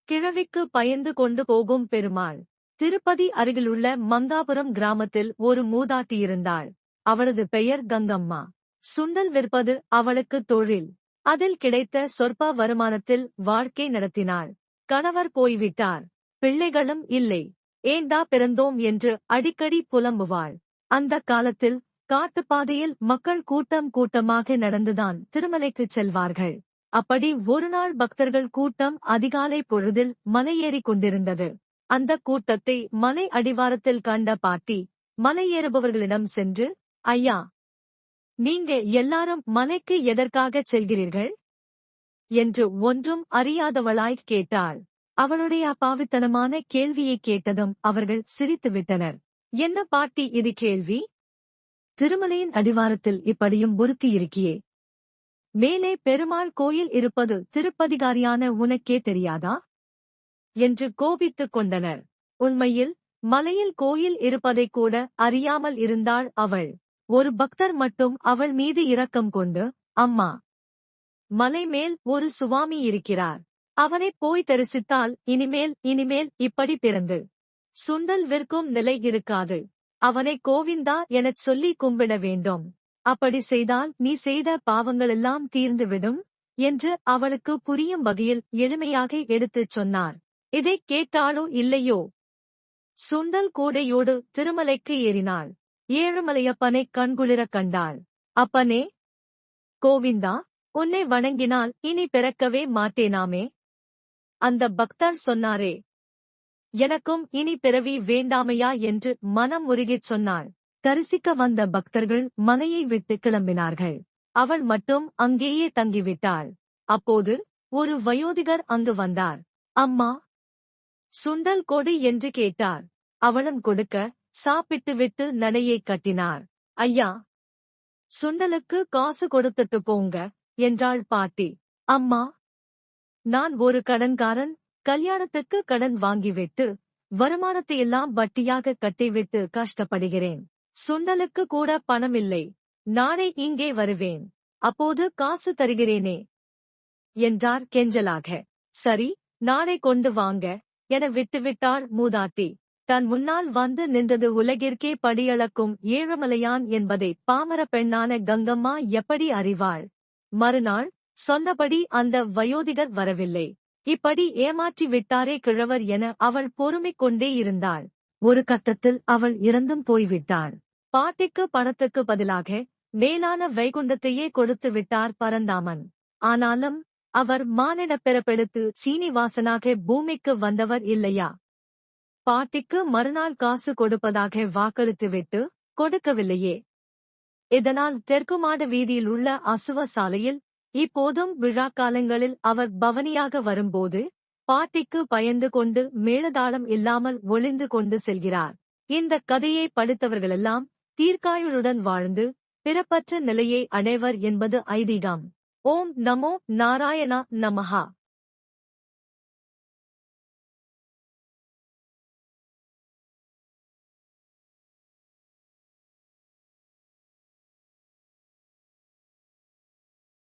கிழவிக்கு பயந்து கொண்டு போகும் பெருமாள். திருப்பதி அருகிலுள்ள மங்காபுரம் கிராமத்தில் ஒரு மூதாட்டி இருந்தாள். அவளது பெயர் கங்கம்மா. சுண்டல் விற்பது அவளுக்கு தொழில். அதில் கிடைத்த சொற்ப வருமானத்தில் வாழ்க்கை நடத்தினாள். கணவர் போய்விட்டார். பிள்ளைகளும் இல்லை. ஏண்டா பிறந்தோம் என்று அடிக்கடி புலம்புவாள். அந்த காலத்தில் காட்டுப்பாதையில் மக்கள் கூட்டம் கூட்டமாக நடந்துதான் திருமலைக்குச் செல்வார்கள். அப்படி ஒருநாள் பக்தர்கள் கூட்டம் அதிகாலை பொழுதில் மலையேறிக் கொண்டிருந்தது. அந்த கூட்டத்தை மலை அடிவாரத்தில் கண்ட பாட்டி மலையேறுபவர்களிடம் சென்று, ஐயா, நீங்க எல்லாரும் மலைக்கு எதற்காகச் செல்கிறீர்கள் என்று ஒன்றும் அறியாதவளாய்க் கேட்டாள். அவளுடைய அப்பாவித்தனமான கேள்வியைக் கேட்டதும் அவர்கள் சிரித்துவிட்டனர். என்ன பாட்டி இது கேள்வி? திருமலையின் அடிவாரத்தில் இப்படியும் ஒருத்தி இருக்கியே. மேலே பெருமாள் கோயில் இருப்பது திருப்பதிகாரியான உனக்கே தெரியாதா என்று கோபித்துக் கொண்டனர். உண்மையில் மலையில் கோயில் இருப்பதைக் கூட அறியாமல் இருந்தாள் அவள். ஒரு பக்தர் மட்டும் அவள் மீது இரக்கம் கொண்டு, அம்மா, மலை மேல் ஒரு சுவாமி இருக்கிறார். அவனைப் போய் தரிசித்தால் இனிமேல் இப்படி பிறந்து சுண்டல் விற்கும் நிலை இருக்காது. அவனை கோவிந்தா எனச் சொல்லி கும்பிட வேண்டும். அப்படி செய்தால் நீ செய்த பாவங்களெல்லாம் தீர்ந்துவிடும் என்று அவளுக்கு புரியும் வகையில் எளிமையாக எடுத்துச் சொன்னார். இதைக் கேட்டாளோ இல்லையோ, சுண்டல் கூடையோடு திருமலைக்கு ஏறினாள். ஏழுமலையப்பனைக் கண்குளிரக் கண்டாள். அப்பனே, கோவிந்தா, உன்னை வணங்கினால் இனி பிறக்கவே மாட்டேனாமே? அந்த பக்தர் சொன்னாரே, எனக்கும் இனி பிறவி வேண்டாமையா என்று மனம் உருகிச் சொன்னாள். தரிசிக்க வந்த பக்தர்கள் மலையை விட்டு கிளம்பினார்கள். அவள் மட்டும் அங்கேயே தங்கிவிட்டாள். அப்போது ஒரு வயோதிகர் அங்கு வந்தார். அம்மா, சுண்டல் கொடு என்று கேட்டார். அவளும் கொடுக்க சாப்பிட்டுவிட்டு நடையைக் கட்டினார். ஐயா, சுண்டலுக்கு காசு கொடுத்துட்டு போங்க என்றாள் பாட்டி. அம்மா, நான் ஒரு கடன்காரன். கல்யாணத்துக்கு கடன் வாங்கிவிட்டு வருமானத்தையெல்லாம் வட்டியாக கட்டிவிட்டு கஷ்டப்படுகிறேன். சுண்டலுக்கு கூட பணமில்லை. நாளை இங்கே வருவேன். அப்போது காசு தருகிறேனே என்றார் கெஞ்சலாக. சரி, நாளை கொண்டு வாங்க என விட்டுவிட்டாள் மூதாட்டி. தன் முன்னால் வந்து நின்றது உலகிற்கே படியளக்கும் ஏழுமலையான் என்பதை பாமர பெண்ணான கங்கம்மா எப்படி அறிவாள்? மறுநாள் சொன்னபடி அந்த வயோதிகர் வரவில்லை. இப்படி ஏமாற்றி விட்டாரே கிழவர் என அவள் பொறுமிக் கொண்டே இருந்தாள். ஒரு கட்டத்தில் அவள் இறந்தும் போய்விட்டாள். பாட்டிக்கு பணத்துக்கு பதிலாக மேலான வைகுண்டத்தையே கொடுத்து விட்டார் பரந்தாமன். ஆனாலும் அவர் மானிடப் பிறப்பெடுத்து சீனிவாசனாக பூமிக்கு வந்தவர் இல்லையா? பாட்டிக்கு மறுநாள் காசு கொடுப்பதாக வாக்களித்துவிட்டு கொடுக்கவில்லையே. இதனால் தெற்குமாட வீதியில் உள்ள அசுவ சாலையில் இப்போதும் விழாக்காலங்களில் அவர் பவனியாக வரும்போது பாட்டிக்கு பயந்து கொண்டு மேளதாளம் இல்லாமல் ஒளிந்து கொண்டு செல்கிறார். இந்த கதையை படித்தவர்களெல்லாம் தீர்க்காயுளுடன் வாழ்ந்து பிறப்பற்ற நிலையை அடைவர் என்பது ஐதீகம். ஓம் நமோ நாராயணா நமஹா.